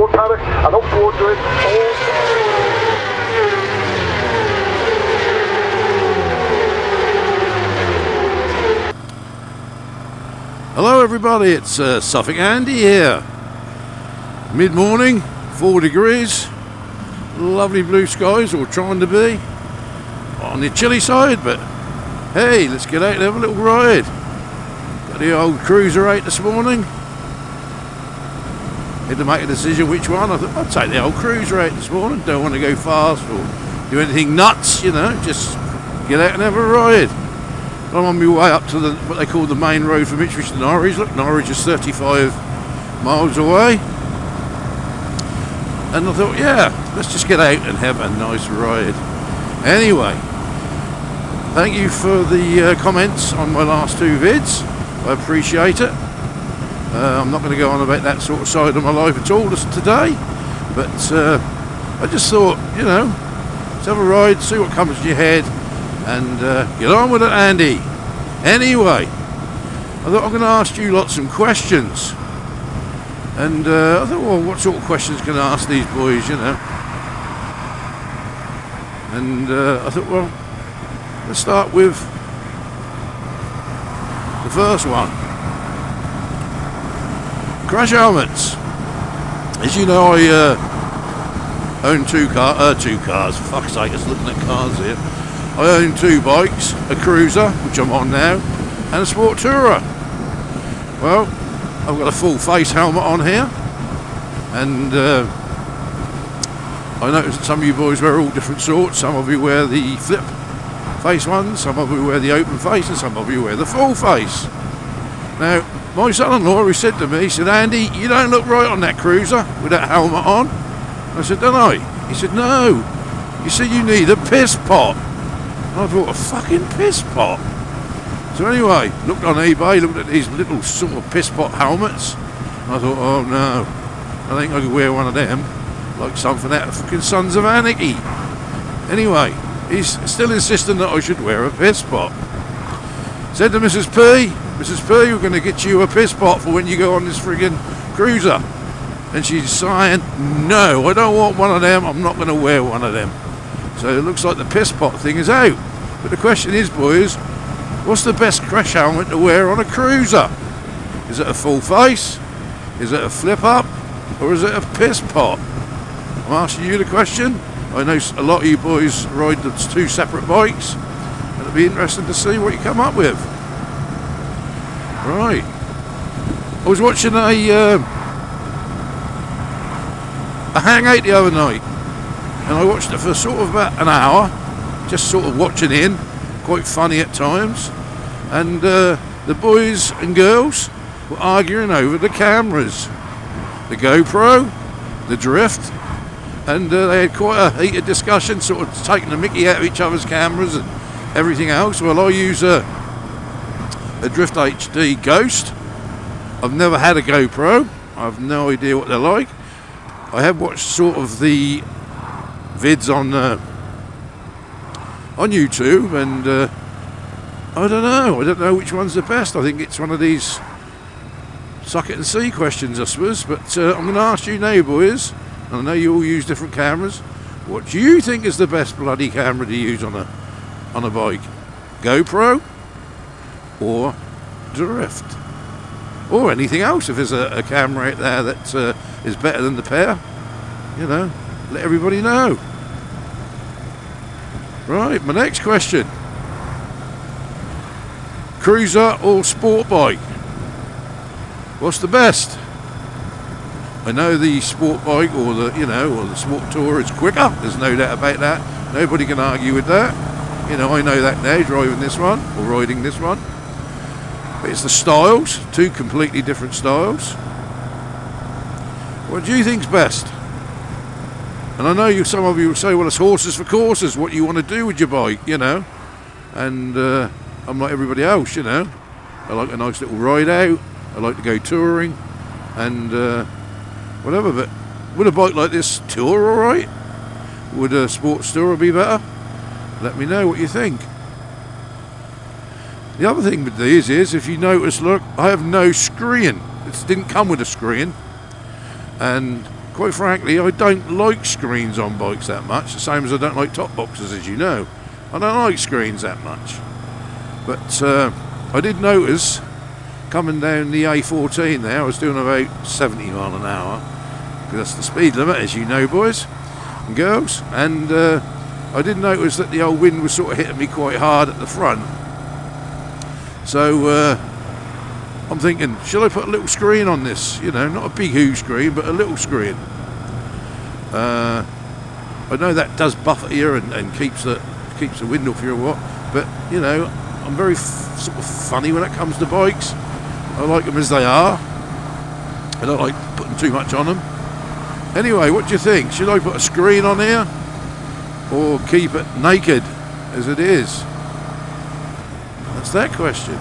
Ford paddock and up towards it. Hello everybody, it's Suffolk Andy here. Mid-morning, 4 degrees, lovely blue skies, or trying to be. On the chilly side, but hey, let's get out and have a little ride. Got the old Cruiser 8 this morning. Had to make a decision which one. I thought I'd take the old Cruiser 8 this morning. Don't want to go fast or do anything nuts, you know, just get out and have a ride. I'm on my way up to what they call the main road from Ipswich to Norwich. Look, Norwich is 35 miles away. And I thought, yeah, let's just get out and have a nice ride. Anyway, thank you for the comments on my last two vids. I appreciate it. I'm not going to go on about that sort of side of my life at all today. But I just thought, you know, let's have a ride, see what comes to your head. And get on with it, Andy. Anyway, I thought I'm going to ask you lots of questions. And I thought, well, what sort of questions can I ask these boys, you know? And I thought, well, let's start with the first one. Crash helmets. As you know, I own two cars. For fuck's sake, I was looking at cars here. I own two bikes, a Cruiser, which I'm on now, and a Sport Tourer. Well, I've got a full face helmet on here, and I noticed that some of you boys wear all different sorts. Some of you wear the flip face ones, some of you wear the open face, and some of you wear the full face. Now, my son-in-law, who said to me, he said, Andy, you don't look right on that Cruiser with that helmet on. I said, don't I? He said, no. He said, you need a piss pot. And I thought, a fucking piss pot? So anyway, looked on eBay, looked at these little sort of piss pot helmets. And I thought, oh no, I think I could wear one of them, like something out of fucking Sons of Anarchy. Anyway, he's still insisting that I should wear a piss pot. Said to Mrs. P, we're going to get you a piss pot for when you go on this friggin' Cruiser. And she's saying, no, I don't want one of them, I'm not going to wear one of them. So it looks like the piss pot thing is out. But the question is, boys, what's the best crash helmet to wear on a Cruiser? Is it a full face? Is it a flip up? Or is it a piss pot? I'm asking you the question. I know a lot of you boys ride the two separate bikes. It'll be interesting to see what you come up with. Right. I was watching a Hang 8 the other night. And I watched it for sort of about an hour, just sort of watching in, quite funny at times. And the boys and girls were arguing over the cameras, the GoPro, the drift, and they had quite a heated discussion, sort of taking the mickey out of each other's cameras and everything else. Well, I use a Drift HD Ghost. I've never had a GoPro. I have no idea what they're like. I have watched sort of the vids on YouTube, and I don't know which one's the best. I think it's one of these suck it and see questions, I suppose. But I'm going to ask you now, boys, and I know you all use different cameras. What do you think is the best bloody camera to use on a bike? GoPro or Drift? Or anything else, if there's a camera out there that is better than the pair, you know, let everybody know. Right, my next question. Cruiser or sport bike? What's the best? I know the sport bike or the Sport Tourer is quicker, there's no doubt about that. Nobody can argue with that. You know, I know that now, driving this one, or riding this one. But it's the styles, two completely different styles. What do you think's best? And I know some of you will say, well, it's horses for courses, what you want to do with your bike, you know. And I'm like everybody else, you know. I like a nice little ride out, I like to go touring, and whatever. But would a bike like this tour alright? Would a sports tourer be better? Let me know what you think. The other thing with these is, if you notice, look, I have no screen. It didn't come with a screen. And quite frankly, I don't like screens on bikes that much, the same as I don't like top boxes, as you know. I don't like screens that much. But I did notice, coming down the A14 there, I was doing about 70 mile an hour, because that's the speed limit, as you know, boys and girls, and I did notice that the old wind was sort of hitting me quite hard at the front. So I'm thinking, shall I put a little screen on this? You know, not a big huge screen, but a little screen. I know that does buffer you and keeps the wind off you or what, but you know, I'm very sort of funny when it comes to bikes. I like them as they are. I don't like putting too much on them. Anyway, what do you think? Should I put a screen on here or keep it naked as it is? That's that question.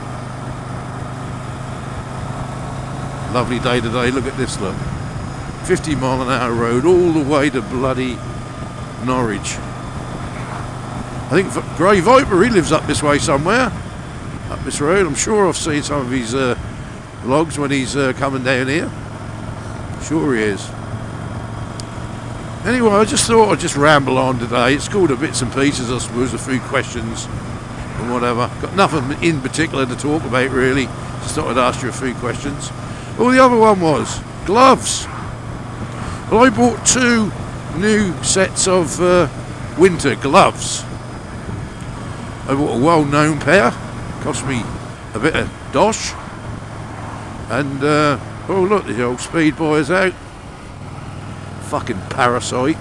Lovely day today. Look at this, look. 50 mile an hour road all the way to bloody Norwich. I think Grey Viper, he lives up this way somewhere. Up this road. I'm sure I've seen some of his vlogs when he's coming down here. Sure he is. Anyway, I just thought I'd just ramble on today. It's called a bits and pieces, I suppose, a few questions and whatever. Got nothing in particular to talk about, really. Just thought I'd ask you a few questions. Well, the other one was gloves. Well, I bought 2 new sets of winter gloves. I bought a well-known pair. Cost me a bit of dosh. And, oh look, the old Speed Boy is out. Fucking parasite.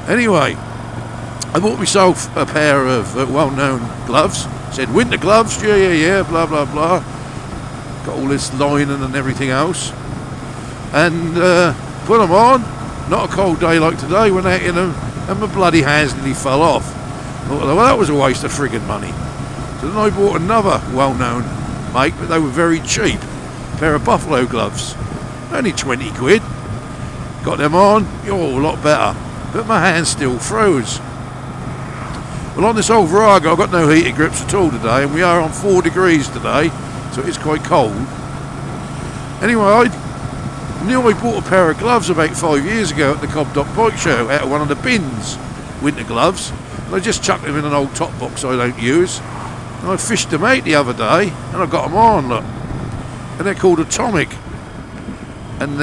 Anyway, I bought myself a pair of well-known gloves. Said winter gloves, yeah, blah blah blah. Got all this lining and everything else, and put them on. Not a cold day like today. Went out in them, and my bloody hands nearly fell off. Thought, well, that was a waste of friggin' money. So then I bought another well-known make, but they were very cheap. A pair of buffalo gloves, only 20 quid. Got them on, you're a lot better, but my hands still froze. Well, on this old Virago, I've got no heated grips at all today, and we are on 4 degrees today, so it's quite cold. Anyway, I knew I bought a pair of gloves about 5 years ago at the Cobdock Bike Show, out of one of the bins, winter gloves, and I just chucked them in an old top box I don't use, and I fished them out the other day, and I got them on, look, and they're called Atomic, and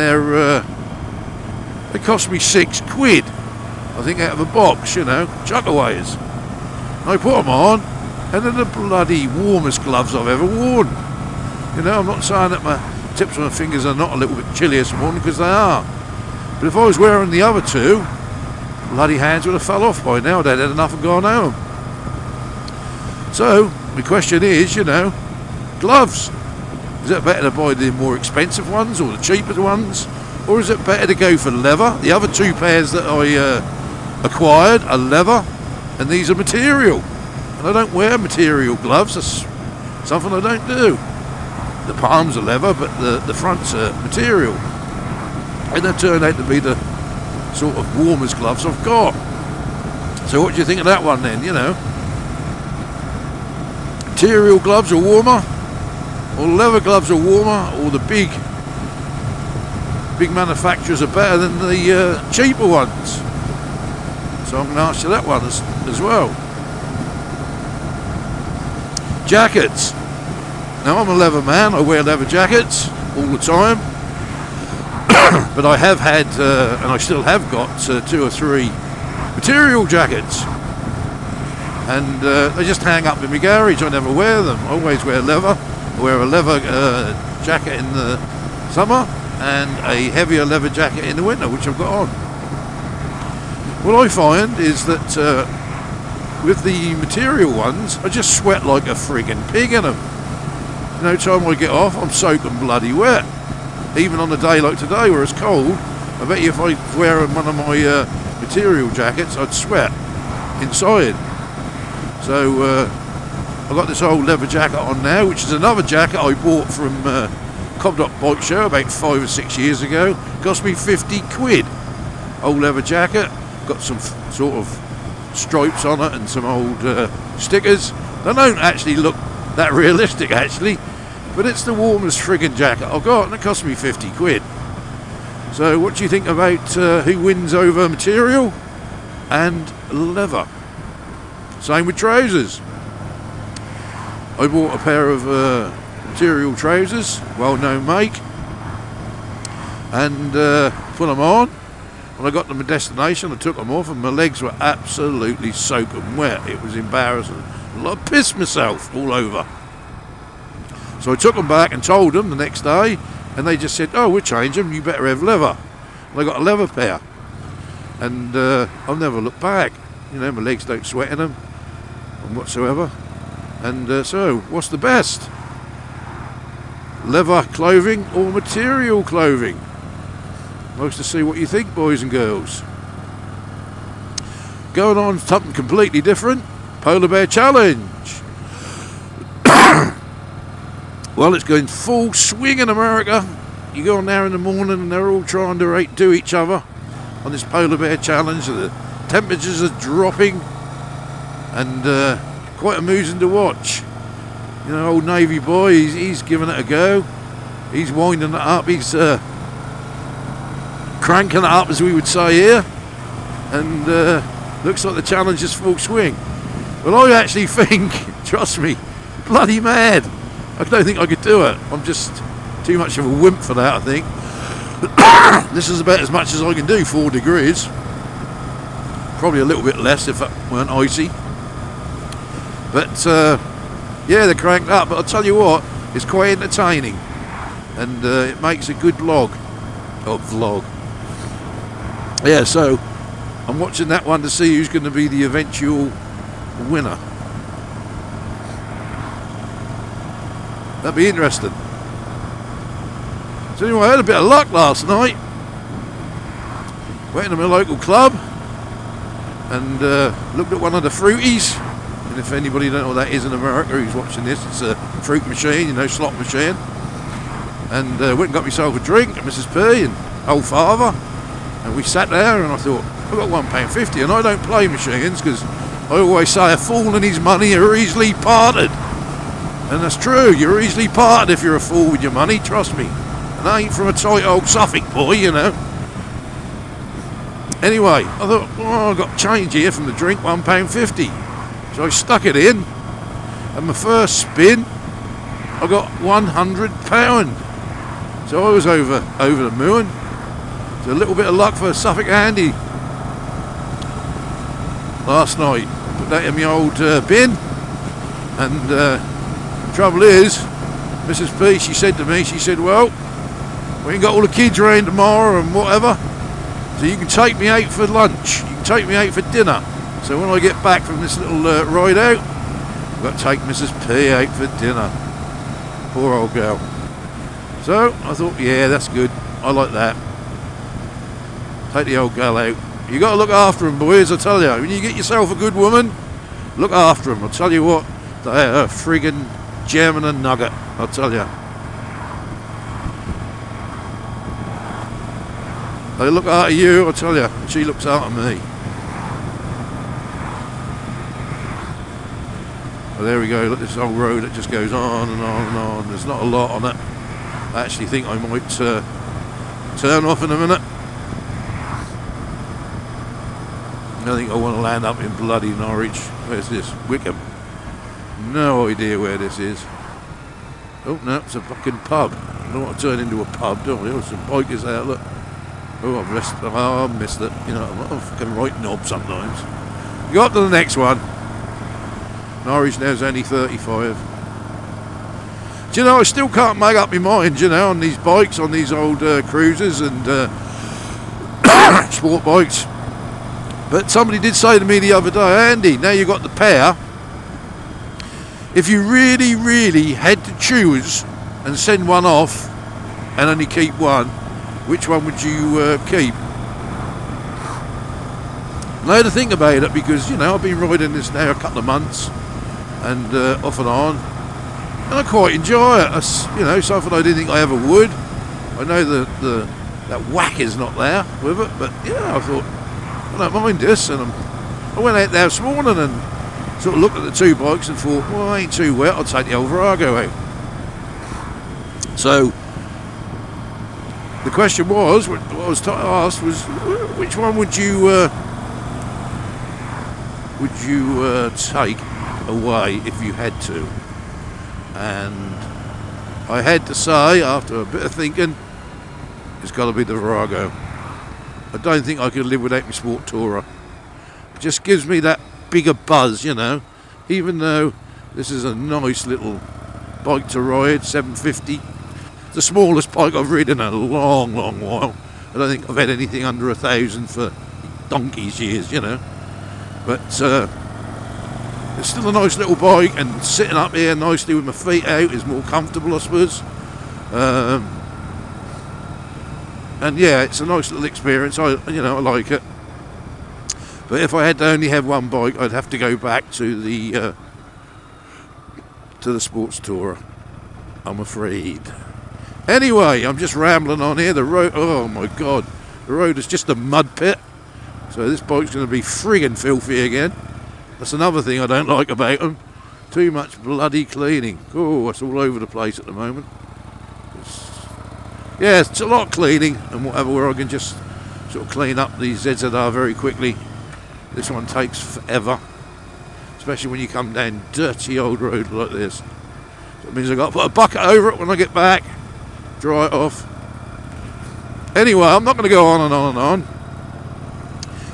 they cost me 6 quid, I think, out of a box, you know, chuckaways. I put them on, and they're the bloody warmest gloves I've ever worn. You know, I'm not saying that my tips of my fingers are not a little bit chilly this morning, because they are. But if I was wearing the other 2, bloody hands would have fell off by now. They'd had enough and gone home. So, my question is, you know, gloves. Is it better to buy the more expensive ones or the cheaper ones? Or is it better to go for leather? The other 2 pairs that I acquired are leather, and these are material. And I don't wear material gloves. That's something I don't do. The palms are leather, but the fronts are material. And they turned out to be the sort of warmest gloves I've got. So what do you think of that one then, you know? Material gloves are warmer, or leather gloves are warmer, or the big manufacturers are better than the cheaper ones? So I'm going to ask you that one as well. Jackets. Now, I'm a leather man. I wear leather jackets all the time. But I have had, and I still have got, 2 or 3 material jackets. And they just hang up in my garage. I never wear them. I always wear leather. I wear a leather jacket in the summer and a heavier leather jacket in the winter, which I've got on. What I find is that with the material ones, I just sweat like a friggin' pig in them. No time I get off, I'm soaking bloody wet. Even on a day like today where it's cold, I bet you if I was wearing one of my material jackets, I'd sweat inside. So I've got this old leather jacket on now, which is another jacket I bought from Cobdock Bike Show about 5 or 6 years ago. Cost me 50 quid. Old leather jacket, got some sort of stripes on it and some old stickers. They don't actually look that realistic actually, but it's the warmest friggin' jacket I've got, and it cost me 50 quid. So what do you think about who wins over material and leather? Same with trousers. I bought a pair of material trousers, well-known make, and put them on. When I got to my destination, I took them off, and my legs were absolutely soaking wet. It was embarrassing. I pissed myself all over. So I took them back and told them the next day, and they just said, "Oh, we'll change them. You better have leather." And I got a leather pair, and I've never looked back. You know, my legs don't sweat in them, and whatsoever. And so, what's the best? Leather clothing or material clothing? Nice to see what you think, boys and girls. Going on something completely different. Polar Bear Challenge. Well, it's going full swing in America. You go on there in the morning and they're all trying to outdo each other on this Polar Bear Challenge. The temperatures are dropping, and quite amusing to watch. You know, old Navy boy, he's giving it a go. He's winding it up. He's cranking it up, as we would say here. And looks like the challenge is full swing. Well, I actually think, trust me, bloody mad. I don't think I could do it. I'm just too much of a wimp for that, I think. This is about as much as I can do, 4 degrees. Probably a little bit less if it weren't icy. But yeah, they're cranked up. But I'll tell you what, it's quite entertaining, and it makes a good vlog. Yeah, so I'm watching that one to see who's going to be the eventual winner. That'd be interesting. So anyway, I had a bit of luck last night. Went into my local club and looked at one of the fruities. And if anybody don't know what that is in America who's watching this, it's a fruit machine, you know, slot machine. And went and got myself a drink at Mrs. P and old father. And we sat there, and I thought, I've got £1.50, and I don't play machines because I always say a fool and his money are easily parted. And that's true, you're easily parted if you're a fool with your money, trust me. And I ain't from a tight old Suffolk boy, you know. Anyway, I thought, oh, I've got change here from the drink, £1.50. So I stuck it in, and my first spin, I got £100. So I was over the moon. So a little bit of luck for Suffolk Andy last night. Put that in my old bin, and trouble is, Mrs. P, she said to me, she said, well, we ain't got all the kids around tomorrow and whatever, so you can take me out for lunch, you can take me out for dinner. So when I get back from this little ride out, I've got to take Mrs. P out for dinner. Poor old girl. So I thought, yeah, that's good, I like that. Take the old girl out. You got to look after them, boys, I tell you. When you get yourself a good woman, look after them. I'll tell you what, they're a friggin' gem and a nugget, I'll tell you. They look after you, I'll tell you. She looks after me. Well, there we go. Look, this old road that just goes on and on and on. There's not a lot on it. I actually think I might turn off in a minute. I think I want to land up in bloody Norwich. Where's this? Wickham. No idea where this is. Oh no, it's a fucking pub. I don't want to turn into a pub, don't we? There's some bikers out, look. Oh, I missed it. You know, I'm a fucking right knob sometimes. Go up to the next one. Norwich now's only 35. Do you know, I still can't make up my mind, you know, on these bikes, on these old cruisers and sport bikes. But somebody did say to me the other day, Andy, now you've got the pair, if you really, really had to choose and send one off and only keep one, which one would you keep? And I had to think about it because, you know, I've been riding this now a couple of months and off and on, and I quite enjoy it. It's, you know, something I didn't think I ever would. I know that whack is not there with it, but yeah, I thought, I don't mind this, and I went out there this morning and sort of looked at the two bikes and thought, well, I ain't too wet, I'll take the old Virago out. So the question was, what I was asked was, which one would you take away if you had to? And I had to say, after a bit of thinking, it's got to be the Virago. I don't think I could live without my Sport Tourer. It just gives me that bigger buzz, you know. Even though this is a nice little bike to ride, 750. The smallest bike I've ridden in a long, long while. I don't think I've had anything under 1,000 for donkey's years, you know. But it's still a nice little bike, and sitting up here nicely with my feet out is more comfortable, I suppose. And yeah, it's a nice little experience. I like it. But if I had to only have one bike, I'd have to go back to the Sports Tourer, I'm afraid. Anyway, I'm just rambling on here. The road, oh my God, the road is just a mud pit. So this bike's going to be friggin' filthy again. That's another thing I don't like about them. Too much bloody cleaning. Oh, it's all over the place at the moment. It's a lot of cleaning and whatever, where I can just sort of clean up the ZZR very quickly. This one takes forever, especially when you come down dirty old road like this. So it means I've got to put a bucket over it when I get back, dry it off. Anyway, I'm not going to go on and on and on.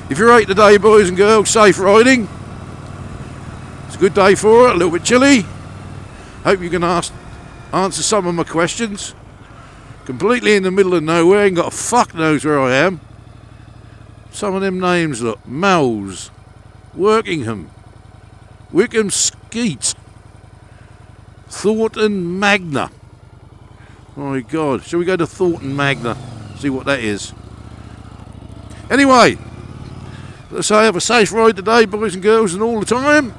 If you're out today, boys and girls, safe riding. It's a good day for it, a little bit chilly. Hope you can answer some of my questions. Completely in the middle of nowhere, ain't got a fuck knows where I am. Some of them names, look. Mells, Workingham, Wickham Skeet, Thornton Magna. Oh my God, shall we go to Thornton Magna, see what that is? Anyway, let's say have a safe ride today, boys and girls, and all the time.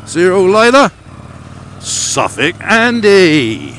See you all later. Suffolk Andy.